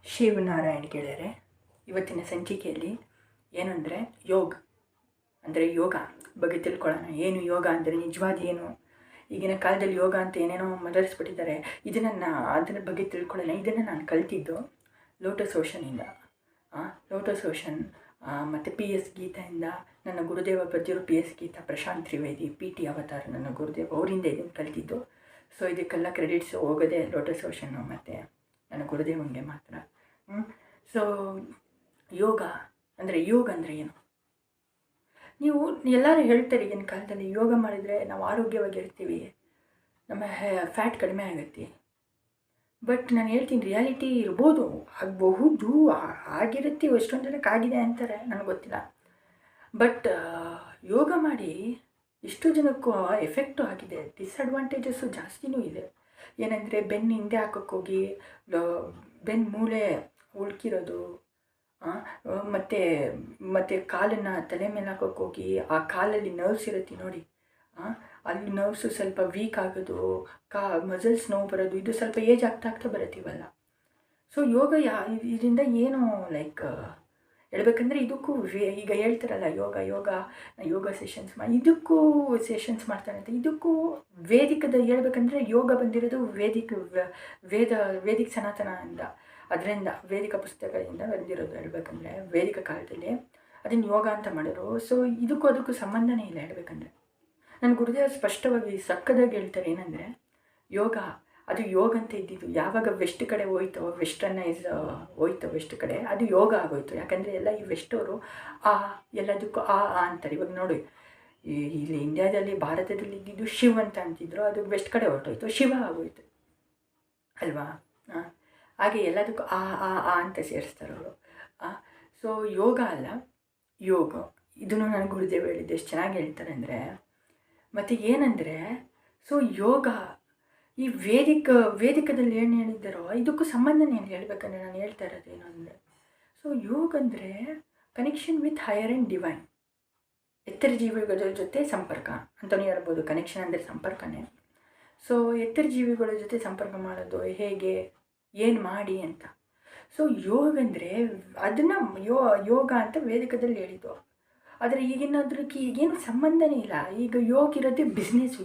Shivnarine ಗೆಳೆಯರೆ, ಇವತ್ತಿನ ಸಂಚಿಕೆಯಲ್ಲಿ ಏನಂದರೆ ಯೋಗ ಬಗ್ಗೆ ತಿಳ್ಕೊಳ್ಳೋಣ. ಏನು ಯೋಗ ಅಂದರೆ ನಿಜವಾದ ಏನು, ಈಗಿನ ಕಾಲದಲ್ಲಿ ಯೋಗ ಅಂತ ಏನೇನೋ ಮದರಿಸ್ಬಿಟ್ಟಿದ್ದಾರೆ. ಅದರ ಬಗ್ಗೆ ತಿಳ್ಕೊಳ್ಳೋಣ. ಇದನ್ನು ನಾನು ಕಲ್ತಿದ್ದು ಲೋಟಸ್ ಓಷನಿಂದ. ಲೋಟಸ್ ಓಷನ್ ಮತ್ತು ಪಿ ಎಸ್ ಗೀತಾಯಿಂದ, ನನ್ನ ಗುರುದೇವ ಬರೆದಿರೋ P S Gita, Prashant Trivedi, P T Avatar, ನನ್ನ ಗುರುದೇವ, ಅವರಿಂದ ಇದನ್ನು ಕಲ್ತಿದ್ದು. ಸೊ ಇದಕ್ಕೆಲ್ಲ ಕ್ರೆಡಿಟ್ಸ್ ಹೋಗೋದೇ ಲೋಟಸ್ ಓಷನ್ನು ಮತ್ತು ನನ್ನ ಗುರುದೇವನಿಗೆ ಮಾತ್ರ. ಸೊ ಯೋಗ ಅಂದರೆ ಏನು? ನೀವು ಎಲ್ಲರೂ ಹೇಳ್ತಾರೆ ಈಗಿನ ಕಾಲದಲ್ಲಿ ಯೋಗ ಮಾಡಿದರೆ ನಾವು ಆರೋಗ್ಯವಾಗಿರ್ತೀವಿ, ನಮ್ಮ ಫ್ಯಾಟ್ ಕಡಿಮೆ ಆಗುತ್ತೆ. ಬಟ್ ನಾನು ಹೇಳ್ತೀನಿ, ರಿಯಾಲಿಟಿ ಇರ್ಬೋದು, ಆಗಬಹುದು, ಆಗಿರುತ್ತೆ, ಎಷ್ಟೊಂದು ಜನಕ್ಕೆ ಆಗಿದೆ ಅಂತಾರೆ, ನನಗೆ ಗೊತ್ತಿಲ್ಲ. ಬಟ್ ಯೋಗ ಮಾಡಿ ಇಷ್ಟು ಜನಕ್ಕೂ ಎಫೆಕ್ಟು ಆಗಿದೆ. ಡಿಸ್ಅಡ್ವಾಂಟೇಜಸ್ಸು ಜಾಸ್ತಿನೂ ಇದೆ. ಏನಂದರೆ ಬೆನ್ನು ಹಿಂದೆ ಹಾಕೋಕ್ಕೋಗಿ ಬೆನ್ನು ಮೂಳೆ ಉಳ್ಕಿರೋದು, ಮತ್ತು ಕಾಲನ್ನು ತಲೆ ಮೇಲೆ ಹಾಕೋಕ್ಕೋಗಿ ಆ ಕಾಲಲ್ಲಿ ನರ್ವ್ಸ್ ಇರುತ್ತೆ ನೋಡಿ, ಅಲ್ಲಿ ನರ್ವ್ಸು ಸ್ವಲ್ಪ ವೀಕ್ ಆಗೋದು, ಮಸಲ್ಸ್ ನೋವು ಬರೋದು, ಇದು ಸ್ವಲ್ಪ ಏಜ್ ಆಗ್ತಾ ಬರುತ್ತೀವಲ್ಲ. ಸೊ ಯೋಗ ಇದರಿಂದ ಏನು ಹೇಳ್ಬೇಕಂದ್ರೆ ಇದಕ್ಕೂ ಈಗ ಹೇಳ್ತಾರಲ್ಲ ಯೋಗ ಸೆಷನ್ಸ್ ಮಾಡಿ, ಇದಕ್ಕೂ ಸೆಷನ್ಸ್ ಮಾಡ್ತಾರೆ ಅಂತ. ಇದಕ್ಕೂ ವೇದಿಕದ ಹೇಳ್ಬೇಕಂದ್ರೆ ಯೋಗ ಬಂದಿರೋದು ವೇದಿಕ ಸನಾತನ ಅಂತ, ಅದರಿಂದ ವೇದಿಕ ಪುಸ್ತಕದಿಂದ ಬಂದಿರೋದು. ಹೇಳ್ಬೇಕಂದ್ರೆ ವೇದಿಕ ಕಾಲದಲ್ಲಿ ಅದನ್ನು ಯೋಗ ಅಂತ ಮಾಡಿದ್ರು. ಸೊ ಅದಕ್ಕೂ ಸಂಬಂಧನೇ ಇಲ್ಲ. ಹೇಳ್ಬೇಕಂದ್ರೆ ನನ್ನ ಗುರುದೇವ ಸ್ಪಷ್ಟವಾಗಿ ಸಕ್ಕದಾಗಿ ಹೇಳ್ತಾರೆ ಏನಂದರೆ, ಅದು ಯೋಗ ಅಂತ ಇದ್ದಿದ್ದು ಯಾವಾಗ ವೆಸ್ಟ್ ಕಡೆ ಹೋಯ್ತೋ, ವೆಸ್ಟರ್ನೈಸ್ ಹೋಯ್ತೋ, ವೆಸ್ಟ್ ಕಡೆ ಅದು ಯೋಗ ಆಗೋಯ್ತು. ಯಾಕಂದರೆ ಎಲ್ಲ ಈ ವೆಸ್ಟವರು ಎಲ್ಲದಕ್ಕೂ ಅಂತಾರೆ. ಇವಾಗ ನೋಡಿ, ಇಲ್ಲಿ ಇಂಡಿಯಾದಲ್ಲಿ, ಭಾರತದಲ್ಲಿ ಇದ್ದಿದ್ದು ಶಿವ್ ಅಂತ ಅಂತಿದ್ರು, ಅದು ವೆಸ್ಟ್ ಕಡೆ ಹೊರಟೋಯ್ತು, ಶಿವ ಆಗೋಯ್ತು ಅಲ್ವಾ. ಹಾಗೆ ಎಲ್ಲದಕ್ಕೂ ಅಂತ ಸೇರಿಸ್ತಾರೆ ಅವರು. ಸೊ ಯೋಗ ಅಲ್ಲ, ಇದನ್ನು ನನಗೆ ಗುರುದೇವ ಹೇಳಿದ್ದು ಎಷ್ಟು ಚೆನ್ನಾಗಿ ಹೇಳ್ತಾರೆ ಅಂದರೆ. ಮತ್ತು ಏನಂದರೆ, ಸೊ ಯೋಗ ಈ ವೇದಿಕದಲ್ಲಿ ಏನು ಹೇಳಿದ್ದಾರೋ ಇದಕ್ಕೂ ಸಂಬಂಧನೇ ಹೇಳ್ಬೇಕಂದ್ರೆ ನಾನು ಹೇಳ್ತಾ ಇರೋದು ಏನು ಅಂದರೆ, ಸೊ ಯೋಗ ಅಂದರೆ connection with higher and divine, ಎತ್ತರ ಜೀವಿಗಳ ಜೊತೆ ಸಂಪರ್ಕ ಅಂತಲೂ ಹೇಳ್ಬೋದು. ಕನೆಕ್ಷನ್ ಅಂದರೆ ಸಂಪರ್ಕನೇ. ಸೊ ಎತ್ತರ ಜೀವಿಗಳ ಜೊತೆ ಸಂಪರ್ಕ ಮಾಡೋದು ಹೇಗೆ, ಏನು ಮಾಡಿ ಅಂತ. ಸೊ ಯೋಗ ಅಂದರೆ ಅದನ್ನು ಯೋಗ ಅಂತ ವೇದಿಕದಲ್ಲಿ ಹೇಳಿದ್ದು. ಆದರೆ ಈಗೇನು ಸಂಬಂಧನೇ ಇಲ್ಲ. ಈಗ ಇರೋದೇ ಬಿಸ್ನೆಸ್ಸು.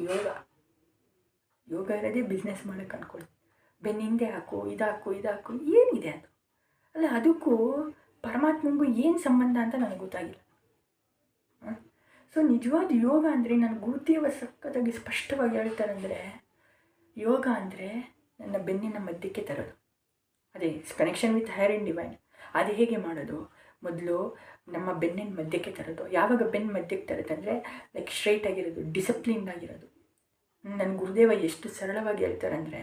ಯೋಗ ಇರೋದೇ ಬಿಸ್ನೆಸ್ ಮಾಡೋಕ್ಕೆ ಅಂದ್ಕೊಳ್ಳಿ. ಬೆನ್ನಿಂದೆ ಹಾಕು, ಇದಾಕು ಏನಿದೆ ಅದು ಅಲ್ಲ. ಅದಕ್ಕೂ ಪರಮಾತ್ಮನಿಗೂ ಏನು ಸಂಬಂಧ ಅಂತ ನನಗೆ ಗೊತ್ತಾಗಿಲ್ಲ. ಸೊ ನಿಜವಾದ ಯೋಗ ಅಂದರೆ ನನ್ನ ಗುರುದೇವ ಸಕ್ಕತ್ತಾಗಿ ಸ್ಪಷ್ಟವಾಗಿ ಹೇಳ್ತಾರೆ ಅಂದರೆ, ಯೋಗ ಅಂದರೆ ನನ್ನ ಬೆನ್ನಿನ ಮಧ್ಯಕ್ಕೆ ತರೋದು, ಅದೇ connection with higher and divine. ಅದು ಹೇಗೆ ಮಾಡೋದು? ಮೊದಲು ನಮ್ಮ ಬೆನ್ನಿನ ಮಧ್ಯಕ್ಕೆ ತರೋದು. ಯಾವಾಗ ಬೆನ್ನು ಮಧ್ಯಕ್ಕೆ ತರುತ್ತೆ ಅಂದರೆ ಸ್ಟ್ರೈಟ್ ಆಗಿರೋದು, ಡಿಸಿಪ್ಲಿನ್ಡ್ ಆಗಿರೋದು. ನನ್ನ ಗುರುದೇವ ಎಷ್ಟು ಸರಳವಾಗಿ ಹೇಳ್ತಾರೆ ಅಂದರೆ,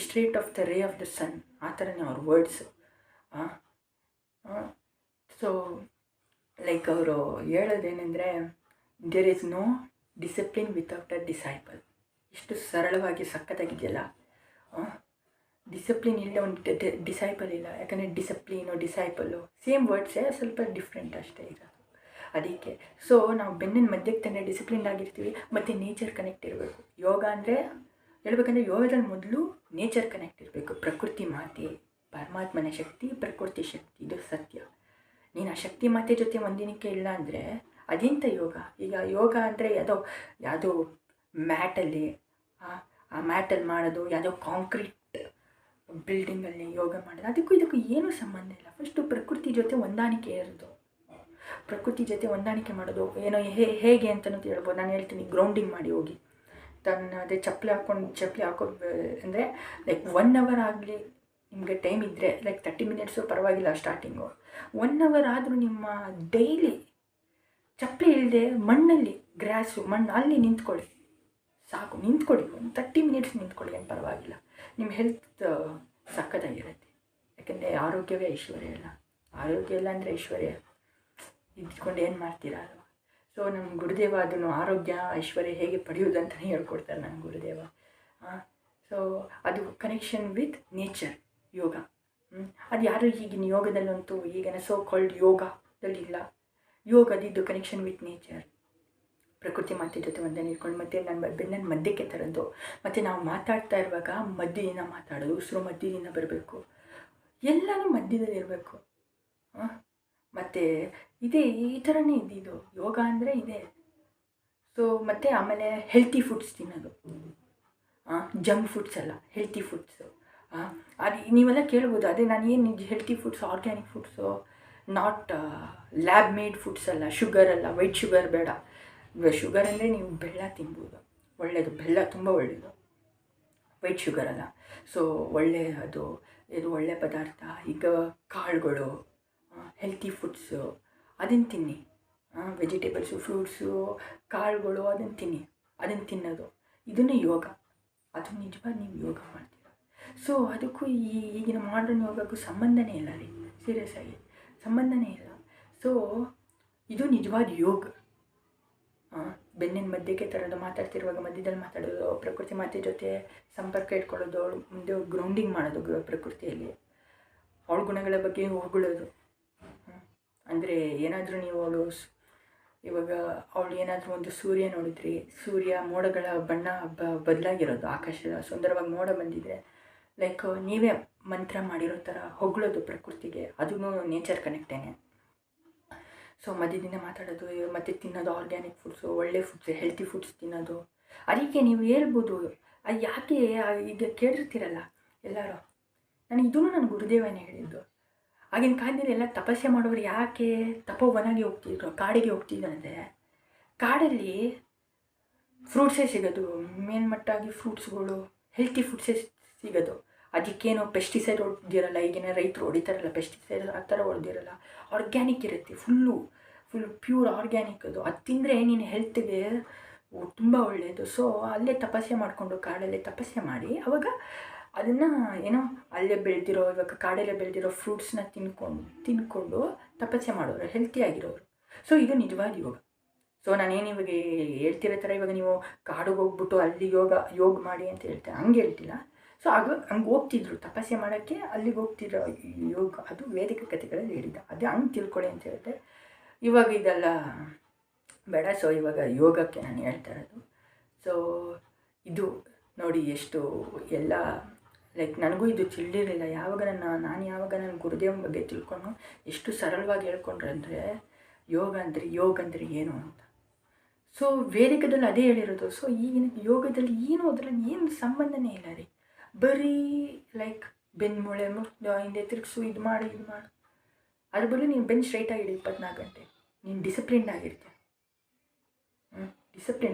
straight of the ray of the sun, ಆ ಥರನೇ ಅವ್ರ ವರ್ಡ್ಸು. ಸೊ ಅವರು ಹೇಳೋದೇನೆಂದರೆ, there is no discipline without a disciple. ಎಷ್ಟು ಸರಳವಾಗಿ ಸಕ್ಕತ್ತಾಗಿದೆಯಲ್ಲ. ಡಿಸಿಪ್ಲಿನ್ ಇಲ್ಲದೆ ಒಂದು ಡಿಸೈಪಲ್ ಇಲ್ಲ. ಯಾಕಂದರೆ ಡಿಸೈಪಲ್ಲು ಸೇಮ್ ವರ್ಡ್ಸೇ, ಸ್ವಲ್ಪ ಡಿಫ್ರೆಂಟ್ ಅಷ್ಟೇ ಇರೋದು. ಅದಕ್ಕೆ ಸೊ ನಾವು ಬೆನ್ನಿನ ಮಧ್ಯಕ್ಕೆ ತಾನೇ ಡಿಸಿಪ್ಲಿನ್ ಆಗಿರ್ತೀವಿ. ಮತ್ತು ನೇಚರ್ ಕನೆಕ್ಟ್ ಇರಬೇಕು. ಯೋಗ ಅಂದರೆ ಹೇಳ್ಬೇಕಂದ್ರೆ ಯೋಗದಲ್ಲಿ ಮೊದಲು ನೇಚರ್ ಕನೆಕ್ಟ್ ಇರಬೇಕು. ಪ್ರಕೃತಿ ಮಾತೆ, ಪರಮಾತ್ಮನ ಶಕ್ತಿ, ಪ್ರಕೃತಿ ಶಕ್ತಿ, ಇದು ಸತ್ಯ. ನೀನು ಆ ಶಕ್ತಿ ಮಾತೆ ಜೊತೆ ಒಂದಿನಕ್ಕೆ ಇಲ್ಲ ಅಂದರೆ ಅದೆಂಥ ಯೋಗ? ಈಗ ಯೋಗ ಅಂದರೆ ಯಾವುದೋ ಮ್ಯಾಟಲ್ಲಿ ಆ ಮ್ಯಾಟಲ್ಲಿ ಮಾಡೋದು, ಯಾವುದೋ ಕಾಂಕ್ರೀಟ್ ಬಿಲ್ಡಿಂಗಲ್ಲಿ ಯೋಗ ಮಾಡೋದು, ಇದಕ್ಕೂ ಏನೂ ಸಂಬಂಧ ಇಲ್ಲ. ಫಸ್ಟು ಪ್ರಕೃತಿ ಜೊತೆ ಹೊಂದಾಣಿಕೆ ಇರೋದು, ಪ್ರಕೃತಿ ಜೊತೆ ಹೊಂದಾಣಿಕೆ ಮಾಡೋದು. ಏನೋ ಹೇಗೆ ಅಂತಲೂ ಹೇಳ್ಬೋದು. ನಾನು ಹೇಳ್ತೀನಿ, ಗ್ರೌಂಡಿಂಗ್ ಮಾಡಿ ಹೋಗಿ ಅದೇ ಚಪ್ಪಲಿ ಹಾಕೋ ಅಂದರೆ 1 hour ಆಗಲಿ ನಿಮಗೆ ಟೈಮ್ ಇದ್ದರೆ, 30 minutes ಪರವಾಗಿಲ್ಲ ಸ್ಟಾರ್ಟಿಂಗು. 1 hour ಆದರೂ ನಿಮ್ಮ ಡೈಲಿ ಚಪ್ಪಲಿ ಇಲ್ಲದೆ ಮಣ್ಣಲ್ಲಿ, ಮಣ್ಣು ಅಲ್ಲಿ ನಿಂತ್ಕೊಳ್ಳಿ ಸಾಕು. ನಿಂತ್ಕೊಳ್ಳಿ, ಒಂದು 30 minutes ನಿಂತ್ಕೊಳ್ಳಿ, ಏನು ಪರವಾಗಿಲ್ಲ. ನಿಮ್ಮ ಹೆಲ್ತ್ ಸಕ್ಕತ್ತಾಗಿರುತ್ತೆ. ಯಾಕೆಂದರೆ ಆರೋಗ್ಯವೇ ಐಶ್ವರ್ಯ ಅಲ್ಲ. ಆರೋಗ್ಯ ಇಲ್ಲ ಅಂದರೆ ಐಶ್ವರ್ಯ ಇದ್ಕೊಂಡು ಏನು ಮಾಡ್ತೀರಾ ಅಲ್ವ. ಸೊ ನಮ್ಮ ಗುರುದೇವ ಅದನ್ನು ಆರೋಗ್ಯ ಐಶ್ವರ್ಯ ಹೇಗೆ ಪಡೆಯೋದು ಅಂತಲೇ ಹೇಳ್ಕೊಡ್ತಾರೆ ನನ್ನ ಗುರುದೇವ. ಸೊ ಅದು ಕನೆಕ್ಷನ್ ವಿತ್ ನೇಚರ್ ಯೋಗ. ಅದು ಯಾರು ಈಗಿನ ಯೋಗದಲ್ಲಂತೂ ಈಗಿನ ಸೋ ಕಾಲ್ಡ್ ಯೋಗದಲ್ಲಿಲ್ಲ. ಯೋಗದಿದ್ದು ಕನೆಕ್ಷನ್ ವಿತ್ ನೇಚರ್, ಪ್ರಕೃತಿ ಮಾತೆ ಜೊತೆ ಒಂದೇ ನಿಂತ್ಕೊಂಡು. ಮತ್ತು ನನ್ನ ಬೆನ್ನನ್ನು ಮಧ್ಯಕ್ಕೆ ತರೋದು. ಮತ್ತು ನಾವು ಮಾತಾಡ್ತಾ ಇರುವಾಗ ಮಧ್ಯದಿಂದ ಮಾತಾಡೋದು, ಉಸಿರು ಮಧ್ಯದಿಂದ ಬರಬೇಕು. ಎಲ್ಲನೂ ಮಧ್ಯದಲ್ಲಿ ಇರಬೇಕು. ಮತ್ತು ಇದೇ ಈ ಥರನೇ ಇದ್ದಿದ್ದು ಯೋಗ ಅಂದರೆ ಇದೆ. ಸೊ ಮತ್ತು ಆಮೇಲೆ ಹೆಲ್ತಿ ಫುಡ್ಸ್ ತಿನ್ನೋದು, ಜಂಕ್ ಫುಡ್ಸ್ ಅಲ್ಲ, ಹೆಲ್ತಿ ಫುಡ್ಸು. ಅದು ನೀವೆಲ್ಲ ಕೇಳ್ಬೋದು, ಅದೇ ನಾನು ಏನು healthy foods, organic foods, not lab made foods ಅಲ್ಲ, ಶುಗರ್ ಅಲ್ಲ, ವೈಟ್ ಶುಗರ್ ಬೇಡ. ಶುಗರ್ ಅಂದರೆ ನೀವು ಬೆಲ್ಲ ತಿನ್ಬೋದು, ಒಳ್ಳೆಯದು, ಬೆಲ್ಲ ತುಂಬ ಒಳ್ಳೆಯದು, ವೈಟ್ ಶುಗರ್ ಅಲ್ಲ. ಸೊ ಅದು ಇದು ಒಳ್ಳೆಯ ಪದಾರ್ಥ. ಈಗ ಕಾಳುಗಳು, ಹೆಲ್ತಿ ಫುಡ್ಸು ಅದನ್ನು ತಿನ್ನಿ, ವೆಜಿಟೇಬಲ್ಸು, ಫ್ರೂಟ್ಸು, ಕಾಳುಗಳು ಅದನ್ನು ತಿನ್ನಿ, ಅದನ್ನು ತಿನ್ನೋದು, ಇದನ್ನೇ ಯೋಗ. ಅದು ನಿಜವಾಗಿ ನೀವು ಯೋಗ ಮಾಡ್ತೀರ. ಸೊ ಅದಕ್ಕೂ ಈಗಿನ ಮಾಡರ್ನ್ ಯೋಗಕ್ಕೂ ಸಂಬಂಧನೇ ಇಲ್ಲ ರೀ, ಸೀರಿಯಸ್ ಆಗಿ ಸಂಬಂಧನೇ ಇಲ್ಲ. ಸೊ ಇದು ನಿಜವಾದ ಯೋಗ. ಬೆನ್ನಿನ ಮಧ್ಯಕ್ಕೆ ತರೋದು, ಮಾತಾಡ್ತಿರುವಾಗ ಮಧ್ಯದಲ್ಲಿ ಮಾತಾಡೋದು, ಪ್ರಕೃತಿ ಮಾತೆ ಜೊತೆ ಸಂಪರ್ಕ ಇಟ್ಕೊಳ್ಳೋದು, ಅವಳು ಮುಂದೆ ಗ್ರೌಂಡಿಂಗ್ ಮಾಡೋದು ಪ್ರಕೃತಿಯಲ್ಲಿ, ಅವಳ ಗುಣಗಳ ಬಗ್ಗೆ ಹೊಗಳೋದು. ಅಂದರೆ ಏನಾದರೂ ನೀವು ಇವಾಗ ಅವಳು ಏನಾದರೂ ಒಂದು ಸೂರ್ಯ ನೋಡಿದ್ರಿ, ಸೂರ್ಯ ಮೋಡಗಳ ಬಣ್ಣ ಬದಲಾಗಿರೋದು, ಆಕಾಶದ ಸುಂದರವಾಗಿ ಮೋಡ ಬಂದಿದ್ರೆ ಲೈಕ್ ನೀವೇ ಮಂತ್ರ ಮಾಡಿರೋ ಥರ ಹೊಗಳೋದು ಪ್ರಕೃತಿಗೆ, ಅದೂ ನೇಚರ್ ಕನೆಕ್ಟೇನೆ. ಸೊ ಮಧ್ಯದಿಂದ ಮಾತಾಡೋದು, ಮತ್ತು ತಿನ್ನೋದು ಆರ್ಗ್ಯಾನಿಕ್ ಫುಡ್ಸು, ಒಳ್ಳೆ ಫುಡ್ಸ್, ಹೆಲ್ತಿ ಫುಡ್ಸ್ ತಿನ್ನೋದು. ಅದಕ್ಕೆ ನೀವು ಹೇಳ್ಬೋದು, ಅದು ಯಾಕೆ ಈಗ ಕೇಳಿರ್ತೀರಲ್ಲ ಎಲ್ಲರೂ, ನನ್ನ ಗುರುದೇವನೇ ಹೇಳಿದ್ದು. ಆಗಿನ ಕಾಲದಲ್ಲಿ ಎಲ್ಲ ತಪಸ್ಸೆ ಮಾಡೋರು ಯಾಕೆ ತಪೋವನಾಗಿ ಹೋಗ್ತಿದ್ರು, ಕಾಡಿಗೆ ಹೋಗ್ತಿದ್ರು ಅಂದರೆ ಕಾಡಲ್ಲಿ ಫ್ರೂಟ್ಸೇ ಸಿಗೋದು, ಮೇಲ್ಮಟ್ಟಾಗಿ ಫ್ರೂಟ್ಸ್ಗಳು, ಹೆಲ್ತಿ ಫುಡ್ಸೇ ಸಿಗೋದು. ಅದಕ್ಕೇನು ಪೆಸ್ಟಿಸೈಡ್ ಹೊಡೆದಿರಲ್ಲ, ಈಗಿನ ರೈತರು ಹೊಡಿತಾರಲ್ಲ ಪೆಸ್ಟಿಸೈಡ್, ಆ ಥರ ಹೊಡೆದಿರಲ್ಲ. ಆರ್ಗ್ಯಾನಿಕ್ ಇರುತ್ತೆ, ಫುಲ್ ಪ್ಯೂರ್ ಆರ್ಗ್ಯಾನಿಕ್. ಅದು ತಿಂದರೆ ನೀನು ಹೆಲ್ತ್ಗೆ ತುಂಬ ಒಳ್ಳೆಯದು. ಸೊ ಅಲ್ಲೇ ತಪಸ್ಸೆ ಮಾಡಿಕೊಂಡು, ಕಾಡಲ್ಲೇ ತಪಸ್ಸೆ ಮಾಡಿ, ಅವಾಗ ಅದನ್ನು ಏನೋ ಅಲ್ಲೇ ಬೆಳೆದಿರೋ, ಇವಾಗ ಕಾಡಲ್ಲೇ ಬೆಳೆದಿರೋ ಫ್ರೂಟ್ಸ್ನ ತಿನ್ಕೊಂಡು ತಪಸ್ಸೆ ಮಾಡೋರು, ಹೆಲ್ತಿಯಾಗಿರೋರು. ಸೊ ಇದು ನಿಜವಾದ ಯೋಗ. ಸೊ ನಾನೇನು ಇವಾಗ ಹೇಳ್ತಿರೋ ಥರ ಇವಾಗ ನೀವು ಕಾಡಿಗೆ ಹೋಗ್ಬಿಟ್ಟು ಅಲ್ಲಿ ಯೋಗ ಮಾಡಿ ಅಂತ ಹೇಳ್ತಾರೆ, ಹಂಗೆ ಹೇಳ್ತಿಲ್ಲ. ಸೊ ಹಂಗೆ ಹೋಗ್ತಿದ್ರು ತಪಸ್ಸೆ ಮಾಡೋಕ್ಕೆ, ಅಲ್ಲಿಗೆ ಹೋಗ್ತಿರೋ ಯೋಗ, ಅದು ವೇದಿಕ ಕಥೆಗಳಲ್ಲಿ ಹೇಳಿದ್ದ, ಅದು ಹಂಗೆ ತಿಳ್ಕೊಳ್ಳಿ ಅಂತ ಹೇಳಿದೆ. ಇವಾಗ ಇದೆಲ್ಲ ಬೇಡ. ಸೊ ಇವಾಗ ಯೋಗಕ್ಕೆ ನಾನು ಹೇಳ್ತಾ ಇರೋದು. ಸೊ ಇದು ನೋಡಿ ಎಷ್ಟು ಎಲ್ಲ ಲೈಕ್ ನನಗೂ ಇದು ತಿಳಿದಿರಲಿಲ್ಲ. ಯಾವಾಗ ನಾನು ಯಾವಾಗ ನನ್ನ ಗುರುದೇವನ ಬಗ್ಗೆ ತಿಳ್ಕೊಂಡು ಎಷ್ಟು ಸರಳವಾಗಿ ಹೇಳ್ಕೊಂಡ್ರೆ ಅಂದರೆ ಯೋಗ ಅಂದರೆ ಏನು ಅಂತ. ಸೊ ವೇದಿಕದಲ್ಲಿ ಅದೇ ಹೇಳಿರೋದು. ಸೊ ಈಗಿನ ಯೋಗದಲ್ಲಿ ಅದರಲ್ಲಿ ಏನು ಸಂಬಂಧನೇ ಇಲ್ಲ ರೀ. ಬರೀ ಲೈಕ್ ಬೆನ್ನು ಮೂಳೆ ಹಿಂದೆ ತಿರುಗಿಸು, ಇದು ಮಾಡು ಅದ್ರ ಬದಲು ನೀನು ಬೆನ್ನು ಸ್ಟ್ರೈಟಾಗಿಡಿ 24 ಗಂಟೆ. ನೀನು ಡಿಸಿಪ್ಲಿನ್ಡ್ ಆಗಿರ್ತೀಯ,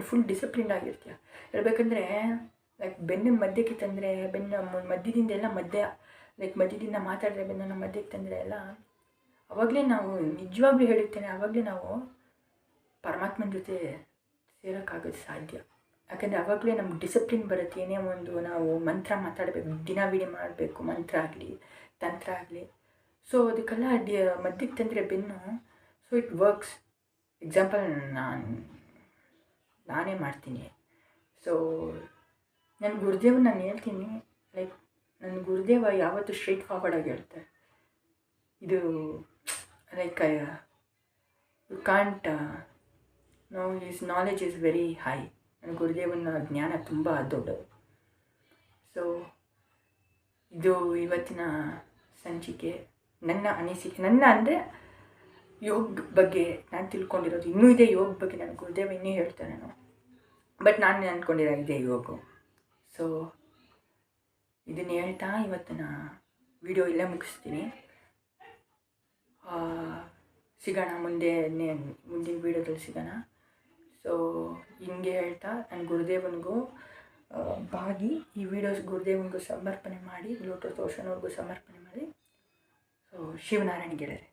ಫುಲ್ ಡಿಸಿಪ್ಲಿನ್ಡ್ ಆಗಿರ್ತೀಯ. ಹೇಳ್ಬೇಕಂದ್ರೆ ಲೈಕ್ ಬೆನ್ನ ಮಧ್ಯಕ್ಕೆ ತಂದರೆ, ಮಧ್ಯದಿಂದ ಎಲ್ಲ ಮಧ್ಯದಿಂದ ಮಾತಾಡಿದ್ರೆ ಬೆನ್ನನ್ನು ಮಧ್ಯಕ್ಕೆ ತಂದರೆ ಎಲ್ಲ, ಆವಾಗಲೇ ನಾವು ನಿಜವಾಗ್ಲೂ ಹೇಳುತ್ತೇನೆ, ಆವಾಗಲೇ ನಾವು ಪರಮಾತ್ಮನ ಜೊತೆ ಸೇರೋಕ್ಕಾಗೋದು ಸಾಧ್ಯ. ಯಾಕಂದರೆ ಆವಾಗಲೇ ನಮ್ಗೆ ಡಿಸಿಪ್ಲಿನ್ ಬರುತ್ತೆ. ಏನೇ ಒಂದು ನಾವು ಮಂತ್ರ ಮಾತಾಡಬೇಕು, ದಿನವಿಡೀ ಮಾಡಬೇಕು, ಮಂತ್ರ ಆಗಲಿ ತಂತ್ರ ಆಗಲಿ. ಸೊ ಅದಕ್ಕೆಲ್ಲ ಮಧ್ಯಕ್ಕೆ ತಂದರೆ ಬೆನ್ನು, ಸೊ ಇಟ್ ವರ್ಕ್ಸ್. ಎಕ್ಸಾಂಪಲ್ ನಾನೇ ಮಾಡ್ತೀನಿ. ಸೊ ನನ್ನ ಗುರುದೇವ ನಾನು ಹೇಳ್ತೀನಿ, ಲೈಕ್ ನನ್ನ ಗುರುದೇವ ಯಾವತ್ತೂ ಸ್ಟ್ರೈಟ್ ಫಾರ್ವರ್ಡಾಗಿ ಹೇಳ್ತಾರೆ. ಇದು like you can't know, his knowledge is very high. ನನ್ನ ಗುರುದೇವನ ಜ್ಞಾನ ತುಂಬ ದೊಡ್ಡದು. ಸೊ ಇದು ಇವತ್ತಿನ ಸಂಚಿಕೆ, ನನ್ನ ಅನಿಸಿಕೆ, ಅಂದರೆ ಯೋಗ ಬಗ್ಗೆ ನಾನು ತಿಳ್ಕೊಂಡಿರೋದು. ಇನ್ನೂ ಇದೆ ಯೋಗ ಬಗ್ಗೆ, ನನ್ನ ಗುರುದೇವ ಇನ್ನೂ ಹೇಳ್ತಾರೆ ನಾನು, ಬಟ್ ನಾನು ಅಂದ್ಕೊಂಡಿರೋ ಇದೆ ಯೋಗ. ಸೊ ಇದನ್ನು ಹೇಳ್ತಾ ಇವತ್ತಿನ ವಿಡಿಯೋ ಇಲ್ಲೇ ಮುಗಿಸ್ತೀನಿ. ಸಿಗೋಣ ಮುಂದಿನ ವಿಡಿಯೋದಲ್ಲಿ ಸಿಗೋಣ. ಸೊ ಹಿಂಗೆ ಹೇಳ್ತಾ ನನ್ನ ಗುರುದೇವನಿಗೂ ಈ ವಿಡಿಯೋಸ್ ಗುರುದೇವನಿಗೂ ಸಮರ್ಪಣೆ ಮಾಡಿ, ಲೋಟಸ್ ಓಷನ್ ಅವ್ರಿಗೂ ಸಮರ್ಪಣೆ ಮಾಡಿ. ಸೊ ಶಿವನಾರಾಯಣ ಗೆಳೆಯರೆ.